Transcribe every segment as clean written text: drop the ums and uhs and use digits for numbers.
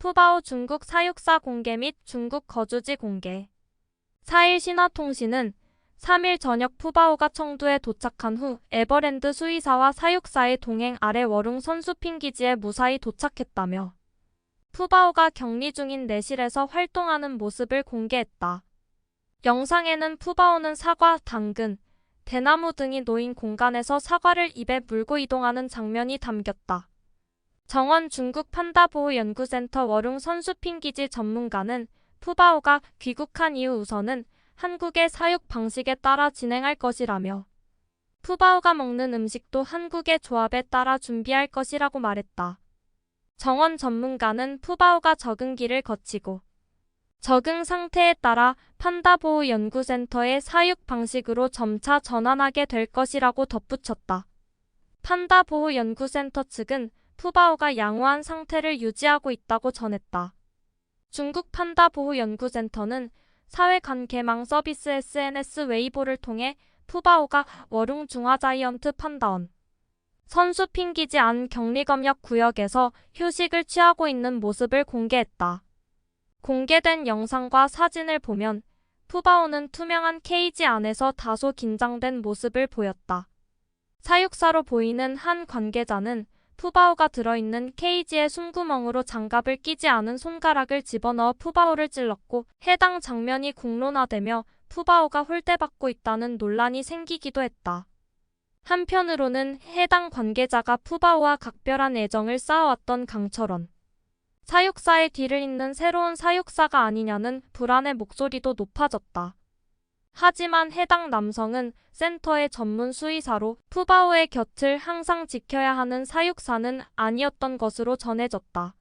푸바오 중국 사육사 공개 및 중국 거주지 공개. 4일 신화통신은 3일 저녁 푸바오가 청두에 도착한 후 에버랜드 수의사와 사육사의 동행 아래 워룽 선수핑 기지에 무사히 도착했다며 푸바오가 격리 중인 내실에서 활동하는 모습을 공개했다. 영상에는 푸바오는 사과, 당근, 대나무 등이 놓인 공간에서 사과를 입에 물고 이동하는 장면이 담겼다. 정원 중국 판다보호연구센터 워룽 선수핑 기지 전문가는 푸바오가 귀국한 이후 우선은 한국의 사육 방식에 따라 진행할 것이라며 푸바오가 먹는 음식도 한국의 조합에 따라 준비할 것이라고 말했다. 정원 전문가는 푸바오가 적응기를 거치고 적응 상태에 따라 판다보호연구센터의 사육 방식으로 점차 전환하게 될 것이라고 덧붙였다. 판다보호연구센터 측은 푸바오가 양호한 상태를 유지하고 있다고 전했다. 중국 판다보호연구센터는 사회관계망 서비스 SNS 웨이보를 통해 푸바오가 워룽 중화자이언트 판다원 선수핑 기지 안 격리검역 구역에서 휴식을 취하고 있는 모습을 공개했다. 공개된 영상과 사진을 보면 푸바오는 투명한 케이지 안에서 다소 긴장된 모습을 보였다. 사육사로 보이는 한 관계자는 푸바오가 들어있는 케이지의 숨구멍으로 장갑을 끼지 않은 손가락을 집어넣어 푸바오를 찔렀고 해당 장면이 공론화되며 푸바오가 홀대받고 있다는 논란이 생기기도 했다. 한편으로는 해당 관계자가 푸바오와 각별한 애정을 쌓아왔던 강철원 사육사의 뒤를 잇는 새로운 사육사가 아니냐는 불안의 목소리도 높아졌다. 하지만 해당 남성은 센터의 전문 수의사로 푸바오의 곁을 항상 지켜야 하는 사육사는 아니었던 것으로 전해졌다.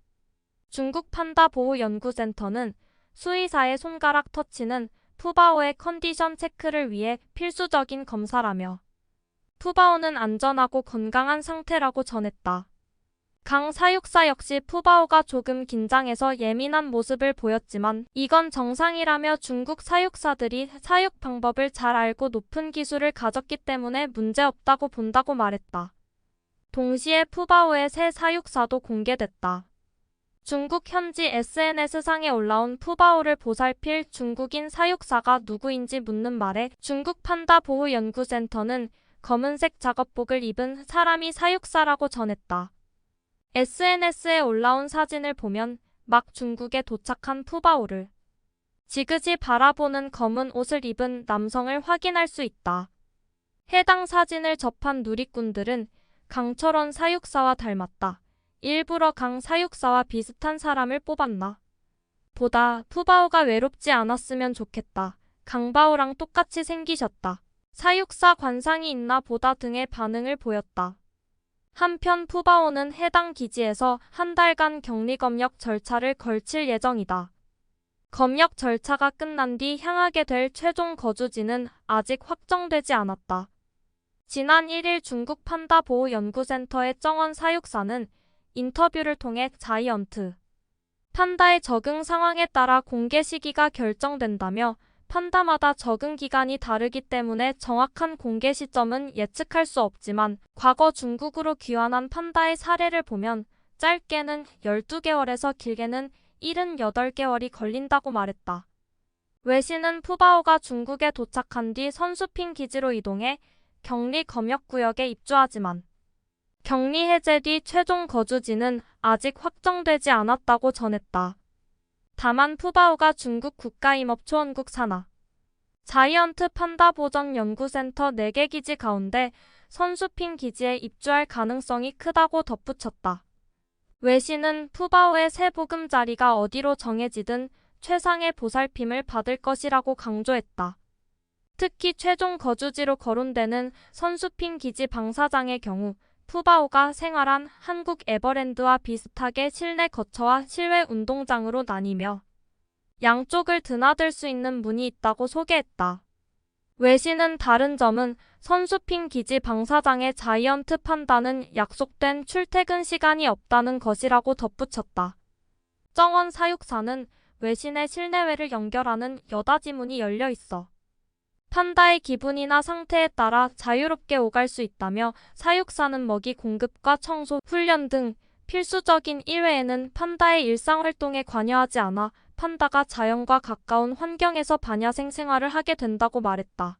중국 판다보호연구센터는 수의사의 손가락 터치는 푸바오의 컨디션 체크를 위해 필수적인 검사라며 푸바오는 안전하고 건강한 상태라고 전했다. 강 사육사 역시 푸바오가 조금 긴장해서 예민한 모습을 보였지만 이건 정상이라며 중국 사육사들이 사육 방법을 잘 알고 높은 기술을 가졌기 때문에 문제없다고 본다고 말했다. 동시에 푸바오의 새 사육사도 공개됐다. 중국 현지 SNS상에 올라온 푸바오를 보살필 중국인 사육사가 누구인지 묻는 말에 중국 판다보호연구센터는 검은색 작업복을 입은 사람이 사육사라고 전했다. SNS에 올라온 사진을 보면 막 중국에 도착한 푸바오를 지그시 바라보는 검은 옷을 입은 남성을 확인할 수 있다. 해당 사진을 접한 누리꾼들은 강철원 사육사와 닮았다. 일부러 강 사육사와 비슷한 사람을 뽑았나? 보다 푸바오가 외롭지 않았으면 좋겠다. 강바오랑 똑같이 생기셨다. 사육사 관상이 있나 보다 등의 반응을 보였다. 한편 푸바오는 해당 기지에서 한 달간 격리검역 절차를 걸칠 예정이다. 검역 절차가 끝난 뒤 향하게 될 최종 거주지는 아직 확정되지 않았다. 지난 1일 중국 판다보호연구센터의 정원 사육사는 인터뷰를 통해 자이언트 판다의 적응 상황에 따라 공개 시기가 결정된다며 판다마다 적응 기간이 다르기 때문에 정확한 공개 시점은 예측할 수 없지만 과거 중국으로 귀환한 판다의 사례를 보면 짧게는 12개월에서 길게는 78개월이 걸린다고 말했다. 외신은 푸바오가 중국에 도착한 뒤 선수핑 기지로 이동해 격리 검역 구역에 입주하지만 격리 해제 뒤 최종 거주지는 아직 확정되지 않았다고 전했다. 다만 푸바오가 중국 국가임업초원국 산하 자이언트 판다 보전 연구센터 4개 기지 가운데 선수핑 기지에 입주할 가능성이 크다고 덧붙였다. 외신은 푸바오의 새 보금자리가 어디로 정해지든 최상의 보살핌을 받을 것이라고 강조했다. 특히 최종 거주지로 거론되는 선수핑 기지 방사장의 경우 푸바오가 생활한 한국 에버랜드와 비슷하게 실내 거처와 실외 운동장으로 나뉘며 양쪽을 드나들 수 있는 문이 있다고 소개했다. 외신은 다른 점은 선수핑 기지 방사장의 자이언트 판다는 약속된 출퇴근 시간이 없다는 것이라고 덧붙였다. 정원 사육사는 외신의 실내외를 연결하는 여닫이 문이 열려 있어 판다의 기분이나 상태에 따라 자유롭게 오갈 수 있다며 사육사는 먹이 공급과 청소, 훈련 등 필수적인 1회에는 판다의 일상활동에 관여하지 않아 판다가 자연과 가까운 환경에서 반야생 생활을 하게 된다고 말했다.